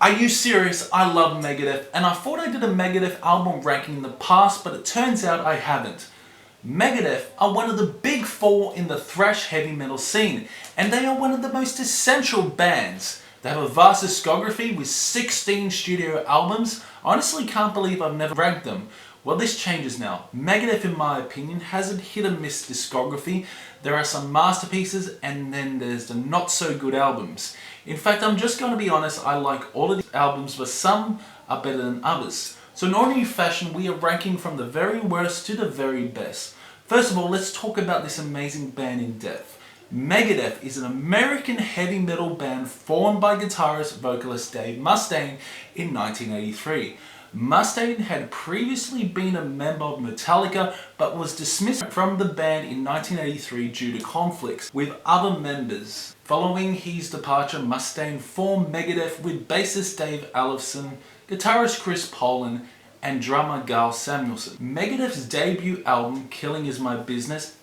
Are you serious? I love Megadeth, and I thought I did a Megadeth album ranking in the past, but it turns out I haven't. Megadeth are one of the big four in the thrash heavy metal scene, and they are one of the most essential bands. They have a vast discography with 16 studio albums. I honestly can't believe I've never ranked them. Well, this changes now. Megadeth, in my opinion, has a hit and miss discography. There are some masterpieces, and then there's the not so good albums. In fact, I'm just going to be honest, I like all of these albums, but some are better than others. So in ordinary fashion, we are ranking from the very worst to the very best. First of all, let's talk about this amazing band in depth. Megadeth is an American heavy metal band formed by guitarist vocalist Dave Mustaine in 1983. Mustaine had previously been a member of Metallica but was dismissed from the band in 1983 due to conflicts with other members. Following his departure, Mustaine formed Megadeth with bassist Dave Ellefson, guitarist Chris Poland, and drummer Gal Samuelson. Megadeth's debut album, Killing Is My Business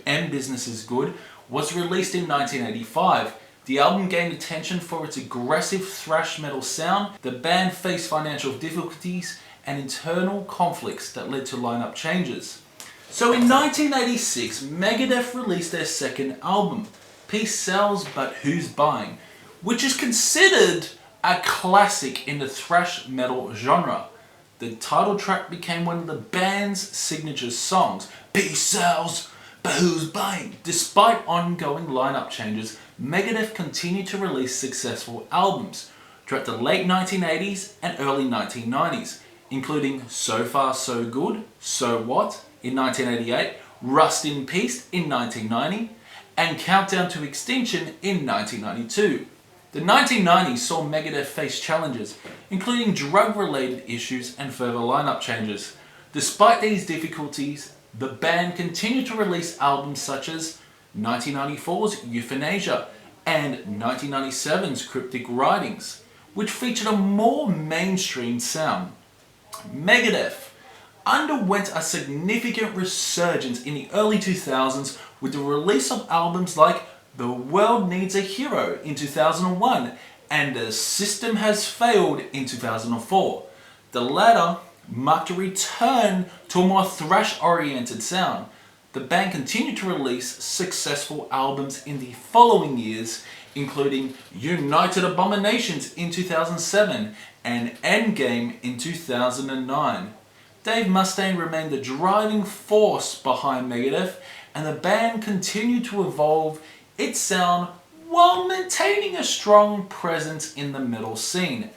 and Business Is Good, was released in 1985. The album gained attention for its aggressive thrash metal sound. The band faced financial difficulties and internal conflicts that led to lineup changes. So in 1986, Megadeth released their second album, Peace Sells But Who's Buying, which is considered a classic in the thrash metal genre. The title track became one of the band's signature songs, Peace Sells But Who's Buying? Despite ongoing lineup changes, Megadeth continued to release successful albums throughout the late 1980s and early 1990s, including So Far So Good, So What in 1988, Rust in Peace in 1990, and Countdown to Extinction in 1992. The 1990s saw Megadeth face challenges, including drug-related issues and further lineup changes. Despite these difficulties, the band continued to release albums such as 1994's Euthanasia and 1997's Cryptic Writings, which featured a more mainstream sound. Megadeth underwent a significant resurgence in the early 2000s with the release of albums like The World Needs a Hero in 2001 and The System Has Failed in 2004. The latter marked a return to a more thrash-oriented sound. The band continued to release successful albums in the following years, including United Abominations in 2007 and Endgame in 2009. Dave Mustaine remained the driving force behind Megadeth, and the band continued to evolve its sound while maintaining a strong presence in the metal scene.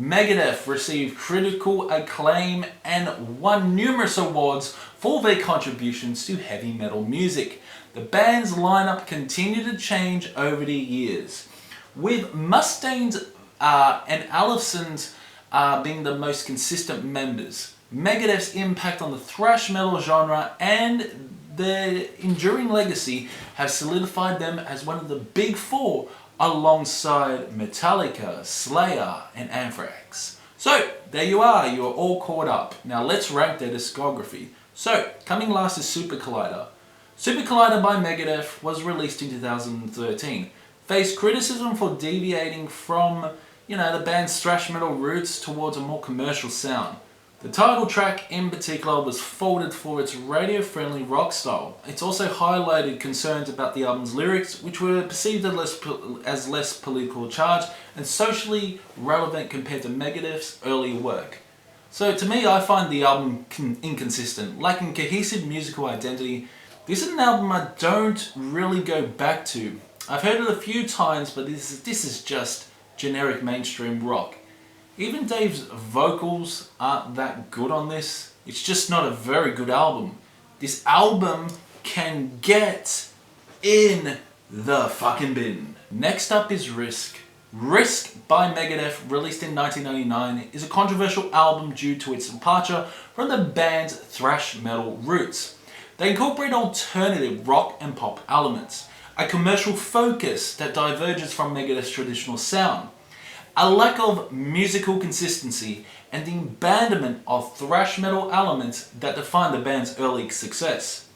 Megadeth received critical acclaim and won numerous awards for their contributions to heavy metal music. The band's lineup continued to change over the years, with Mustaine's and Ellefson's being the most consistent members. Megadeth's impact on the thrash metal genre and their enduring legacy have solidified them as one of the big four alongside Metallica, Slayer, and Anthrax. So, there you are all caught up. Now let's rank their discography. So, coming last is Super Collider. Super Collider by Megadeth was released in 2013. Faced criticism for deviating from, the band's thrash metal roots towards a more commercial sound. The title track in particular was faulted for its radio-friendly rock style. It's also highlighted concerns about the album's lyrics, which were perceived as less political charged and socially relevant compared to Megadeth's earlier work. So to me, I find the album inconsistent, lacking cohesive musical identity. This is an album I don't really go back to. I've heard it a few times, but this is just generic mainstream rock. Even Dave's vocals aren't that good on this. It's just not a very good album. This album can get in the fucking bin. Next up is Risk. Risk by Megadeth, released in 1999, is a controversial album due to its departure from the band's thrash metal roots. They incorporate alternative rock and pop elements, a commercial focus that diverges from Megadeth's traditional sound, a lack of musical consistency, and the abandonment of thrash metal elements that define the band's early success.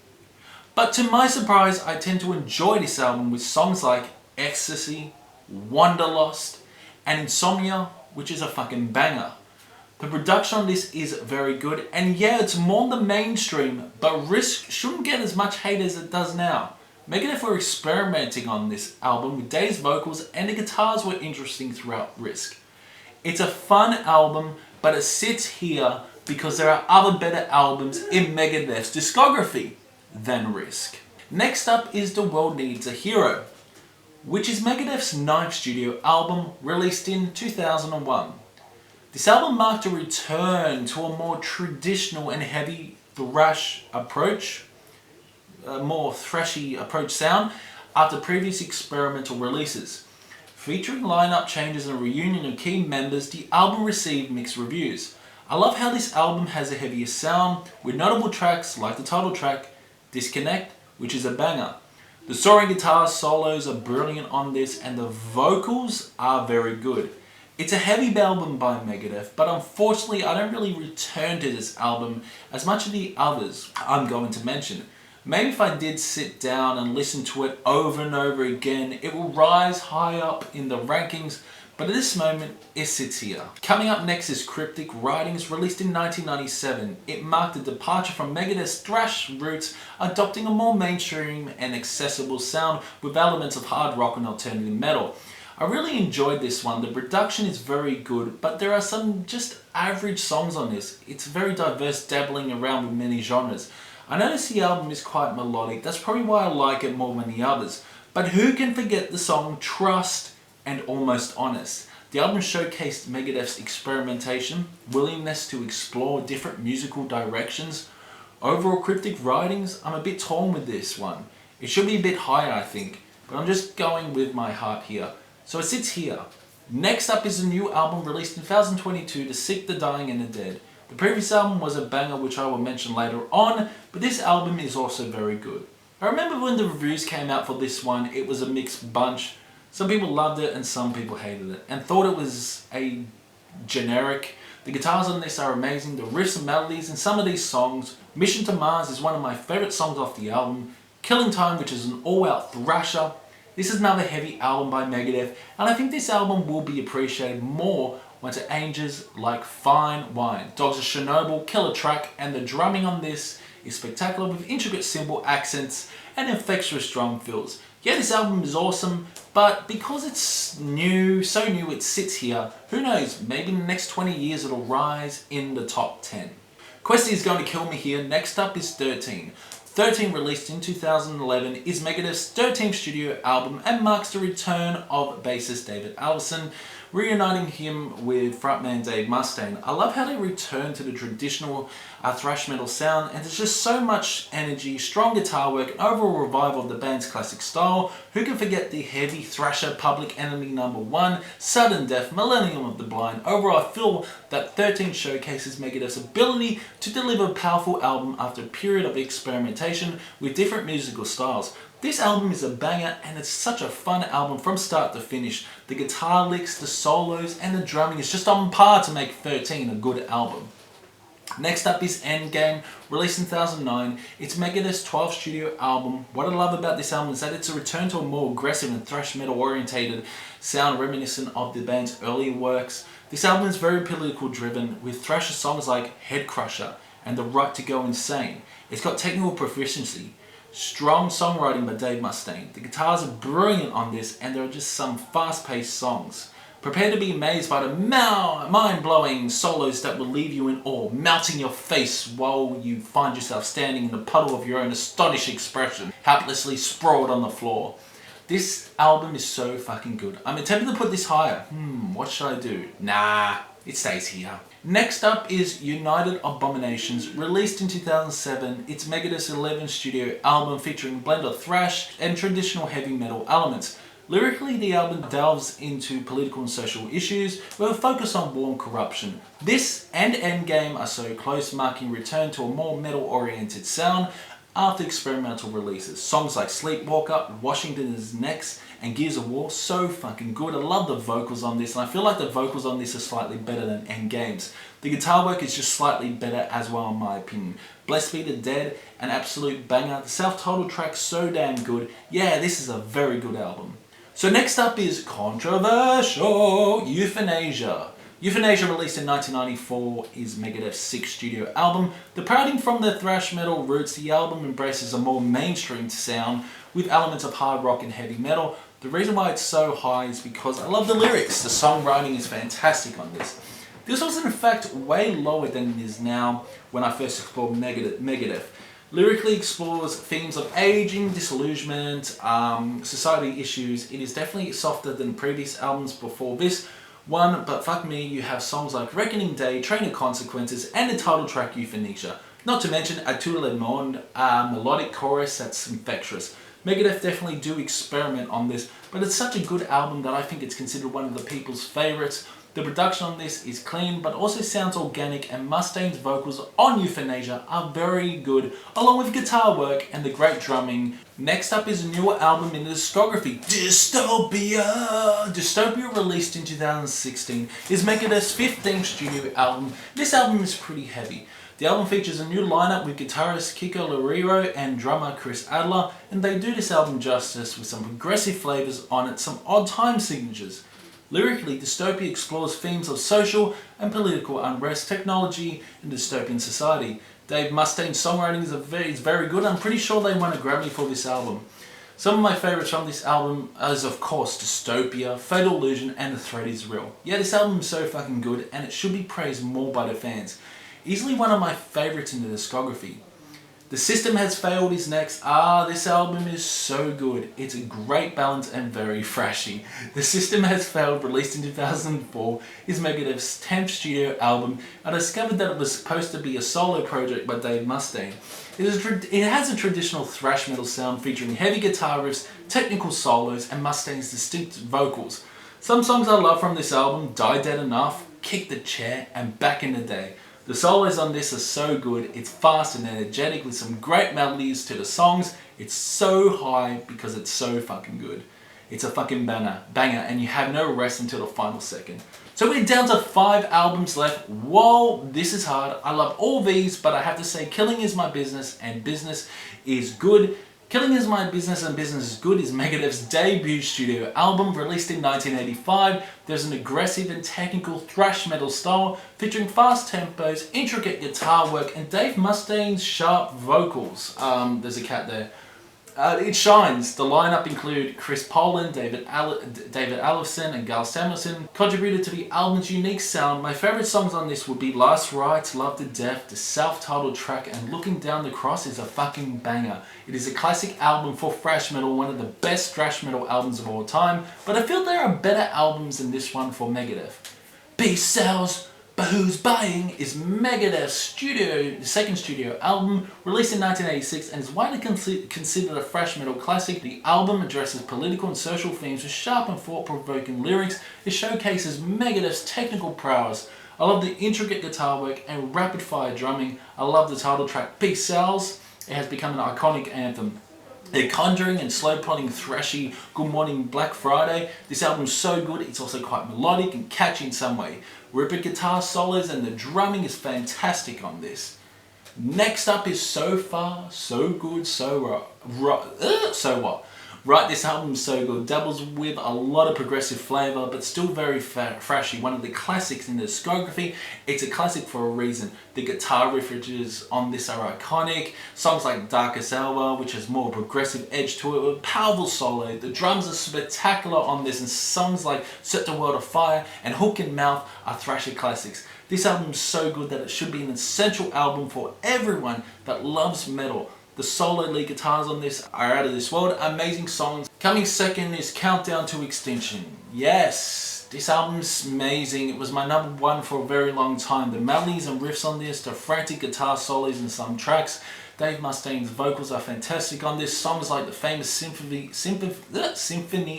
But to my surprise, I tend to enjoy this album with songs like Ecstasy, Wanderlust, and Insomnia which is a fucking banger. The production on this is very good, and yeah, it's more the mainstream, but Risk shouldn't get as much hate as it does now. Megadeth were experimenting on this album with Dave's vocals, and the guitars were interesting throughout Risk. It's a fun album, but it sits here because there are other better albums in Megadeth's discography than Risk. Next up is The World Needs a Hero, which is Megadeth's 9th studio album released in 2001. This album marked a return to a more traditional and heavy thrash approach, a more thrashy approach sound after previous experimental releases. Featuring lineup changes and a reunion of key members, the album received mixed reviews. I love how this album has a heavier sound, with notable tracks like the title track, Disconnect, which is a banger. The soaring guitar solos are brilliant on this, and the vocals are very good. It's a heavy album by Megadeth, but unfortunately I don't really return to this album as much as the others I'm going to mention. Maybe if I did sit down and listen to it over and over again, it will rise high up in the rankings, but at this moment, it sits here. Coming up next is Cryptic Writings, released in 1997. It marked a departure from Megadeth's thrash roots, adopting a more mainstream and accessible sound with elements of hard rock and alternative metal. I really enjoyed this one. The production is very good, but there are some just average songs on this. It's very diverse, dabbling around with many genres. I notice the album is quite melodic. That's probably why I like it more than the others. But who can forget the song Trust and Almost Honest? The album showcased Megadeth's experimentation, willingness to explore different musical directions. Overall, Cryptic Writings, I'm a bit torn with this one. It should be a bit higher, I think, but I'm just going with my heart here. So it sits here. Next up is a new album released in 2022, The Sick, the Dying and the Dead. The previous album was a banger, which I will mention later on, but this album is also very good. I remember when the reviews came out for this one, it was a mixed bunch. Some people loved it and some people hated it and thought it was a generic. The guitars on this are amazing, the riffs and melodies in some of these songs. Mission to Mars is one of my favourite songs off the album. Killing Time, which is an all-out thrasher. This is another heavy album by Megadeth, and I think this album will be appreciated more once it ages like fine wine. Dogs of Chernobyl, killer track, and the drumming on this is spectacular with intricate cymbal accents and infectious drum fills. Yeah, this album is awesome, but because it's new, so new it sits here, who knows, maybe in the next 20 years it'll rise in the top 10. Questy is going to kill me here. Next up is 13. 13, released in 2011, is Megadeth's 13th studio album and marks the return of bassist David Allison, reuniting him with frontman Dave Mustaine. I love how they return to the traditional thrash metal sound, and there's just so much energy, strong guitar work, and overall revival of the band's classic style. Who can forget the heavy thrasher Public Enemy #1, Sudden Death, Millennium of the Blind? Overall, I feel that 13 showcases Megadeth's ability to deliver a powerful album after a period of experimentation with different musical styles. This album is a banger, and it's such a fun album from start to finish. The guitar licks, the solos, and the drumming is just on par to make 13 a good album. Next up is Endgame, released in 2009. It's Megadeth's 12th studio album. What I love about this album is that it's a return to a more aggressive and thrash metal orientated sound reminiscent of the band's earlier works. This album is very political driven, with thrasher songs like Head Crusher and The Right to Go Insane. It's got technical proficiency, strong songwriting by Dave Mustaine. The guitars are brilliant on this, and there are just some fast-paced songs. Prepare to be amazed by the mind-blowing solos that will leave you in awe, melting your face while you find yourself standing in a puddle of your own astonished expression, helplessly sprawled on the floor. This album is so fucking good. I'm tempted to put this higher. What should I do? Nah, it stays here. Next up is United Abominations, released in 2007. It's Megadeth's 11th studio album featuring a blend of thrash and traditional heavy metal elements. Lyrically, the album delves into political and social issues with a focus on war and corruption. This and Endgame are so close, marking return to a more metal-oriented sound after experimental releases. Songs like Sleepwalker, Washington's Next, and Gears of War, so fucking good. I love the vocals on this, and I feel like the vocals on this are slightly better than Endgame's. The guitar work is just slightly better as well in my opinion. Blessed Be the Dead, an absolute banger. The self-titled track, so damn good. Yeah, this is a very good album. So next up is controversial Euthanasia. Euthanasia, released in 1994, is Megadeth's sixth studio album. Departing from their thrash metal roots, the album embraces a more mainstream sound with elements of hard rock and heavy metal. The reason why it's so high is because I love the lyrics. The songwriting is fantastic on this. This was in fact way lower than it is now when I first explored Megadeth. Lyrically explores themes of aging, disillusionment, society issues. It is definitely softer than previous albums before this one, but fuck me, you have songs like Reckoning Day, Train of Consequences, and the title track Euthanasia. Not to mention a tout le monde melodic chorus that's infectious. Megadeth definitely do experiment on this, but it's such a good album that I think it's considered one of the people's favourites. The production on this is clean, but also sounds organic, and Mustaine's vocals on Euthanasia are very good, along with guitar work and the great drumming. Next up is a newer album in the discography, Dystopia! Dystopia, released in 2016, is Megadeth's 15th studio album. This album is pretty heavy. The album features a new lineup with guitarist Kiko Loureiro and drummer Chris Adler, and they do this album justice with some progressive flavours on it, some odd time signatures. Lyrically, Dystopia explores themes of social and political unrest, technology, and dystopian society. Dave Mustaine's songwriting is very good. I'm pretty sure they won a Grammy for this album. Some of my favourites from this album is of course Dystopia, Fatal Illusion, and The Threat Is Real. Yeah, this album is so fucking good, and it should be praised more by the fans. Easily one of my favourites in the discography. The System Has Failed is next. This album is so good. It's a great balance and very thrashy. The System Has Failed, released in 2004, is Megadeth's 10th studio album. I discovered that it was supposed to be a solo project by Dave Mustaine. It has a traditional thrash metal sound featuring heavy guitar riffs, technical solos, and Mustaine's distinct vocals. Some songs I love from this album: Die Dead Enough, Kick the Chair, and Back in the Day. The solos on this are so good. It's fast and energetic with some great melodies to the songs. It's so high because it's so fucking good. It's a fucking banger, and you have no rest until the final second. So we're down to 5 albums left. Whoa, this is hard. I love all these, but I have to say Killing Is My Business and Business Is Good. Killing Is My Business and Business Is Good is Megadeth's debut studio album, released in 1985. There's an aggressive and technical thrash metal style featuring fast tempos, intricate guitar work, and Dave Mustaine's sharp vocals. There's a cat there. It shines. The lineup include Chris Poland, David Allefson, and Gal Samuelson. Contributed to the album's unique sound. My favourite songs on this would be Last Rites, Love to Death, the self-titled track, and Looking Down the Cross is a fucking banger. It is a classic album for thrash metal, one of the best thrash metal albums of all time, but I feel there are better albums than this one for Megadeth. Peace sells, but who's buying is Megadeth's second studio album, released in 1986, and is widely considered a thrash metal classic. The album addresses political and social themes with sharp and thought-provoking lyrics. It showcases Megadeth's technical prowess. I love the intricate guitar work and rapid-fire drumming. I love the title track, Peace Sells. It has become an iconic anthem. They're conjuring and slow-plodding thrashy Good Morning Black Friday. This album's so good, it's also quite melodic and catchy in some way. Ripping guitar solos and the drumming is fantastic on this. Next up is So Far, So Good, So What? Right, this album's so good. Dabbles with a lot of progressive flavour, but still very thrashy. One of the classics in the discography. It's a classic for a reason. The guitar riffrages on this are iconic. Songs like Darkest Hour, which has more progressive edge to it, with powerful solo. The drums are spectacular on this, and songs like Set the World Afire and Hook in Mouth are thrashy classics. This album's so good that it should be an essential album for everyone that loves metal. The solo lead guitars on this are out of this world. Amazing songs. Coming second is Countdown to Extinction. Yes, this album's amazing. It was my number 1 for a very long time. The melodies and riffs on this, the frantic guitar solos in some tracks. Dave Mustaine's vocals are fantastic on this. Songs like the famous Symphony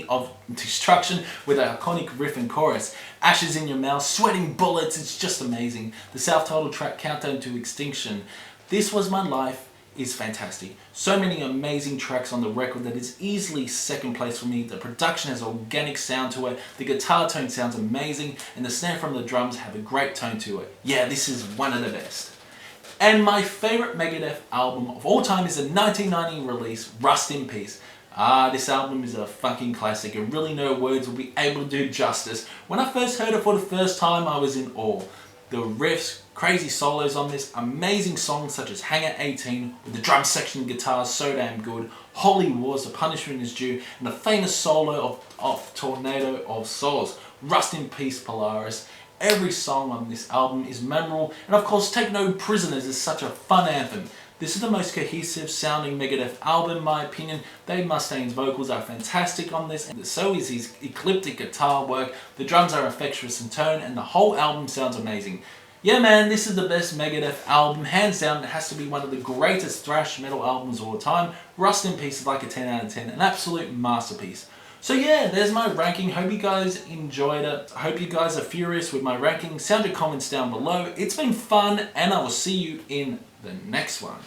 of Destruction with an iconic riff and chorus. Ashes in Your Mouth, Sweating Bullets, it's just amazing. The self-titled track Countdown to Extinction. This Was My Life is fantastic. So many amazing tracks on the record that is easily second place for me. The production has an organic sound to it, the guitar tone sounds amazing, and the snare from the drums have a great tone to it. Yeah, this is one of the best. And my favourite Megadeth album of all time is the 1990 release, Rust in Peace. This album is a fucking classic and really no words will be able to do justice. When I first heard it for the first time, I was in awe. The riffs, crazy solos on this, amazing songs such as Hangar 18 with the drum section and guitars so damn good, Holy Wars, The Punishment Is Due, and the famous solo of Tornado of Souls, Rust in Peace Polaris. Every song on this album is memorable, and of course Take No Prisoners is such a fun anthem. This is the most cohesive sounding Megadeth album in my opinion. Dave Mustaine's vocals are fantastic on this, and so is his ecliptic guitar work. The drums are infectious in tone, and the whole album sounds amazing. Yeah man, this is the best Megadeth album, hands down. It has to be one of the greatest thrash metal albums of all time. Rust in Peace is like a 10 out of 10, an absolute masterpiece. So yeah, there's my ranking. Hope you guys enjoyed it. I hope you guys are furious with my ranking. Sound your comments down below. It's been fun, and I will see you in the next one.